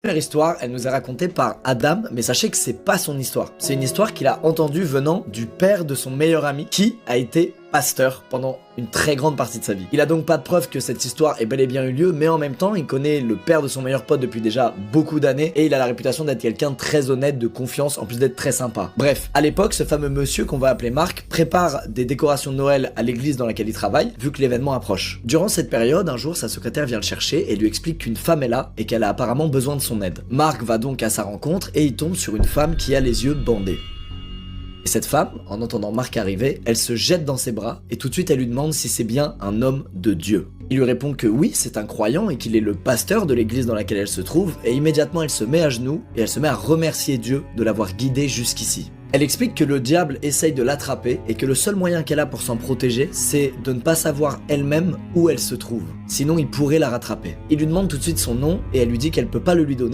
Première histoire, elle nous est racontée par Adam, mais sachez que c'est pas son histoire. C'est une histoire qu'il a entendue venant du père de son meilleur ami, qui a été pasteur pendant une très grande partie de sa vie. Il a donc pas de preuve que cette histoire ait bel et bien eu lieu, mais en même temps, il connaît le père de son meilleur pote depuis déjà beaucoup d'années, et il a la réputation d'être quelqu'un de très honnête, de confiance, en plus d'être très sympa. Bref, à l'époque, ce fameux monsieur qu'on va appeler Marc prépare des décorations de Noël à l'église dans laquelle il travaille, vu que l'événement approche. Durant cette période, un jour, sa secrétaire vient le chercher et lui explique qu'une femme est là et qu'elle a apparemment besoin de son aide. Marc va donc à sa rencontre et il tombe sur une femme qui a les yeux bandés. Et cette femme, en entendant Marc arriver, elle se jette dans ses bras et tout de suite elle lui demande si c'est bien un homme de Dieu. Il lui répond que oui, c'est un croyant et qu'il est le pasteur de l'église dans laquelle elle se trouve, et immédiatement elle se met à genoux et elle se met à remercier Dieu de l'avoir guidée jusqu'ici. Elle explique que le diable essaye de l'attraper et que le seul moyen qu'elle a pour s'en protéger, c'est de ne pas savoir elle-même où elle se trouve. Sinon, il pourrait la rattraper. Il lui demande tout de suite son nom et elle lui dit qu'elle peut pas le lui donner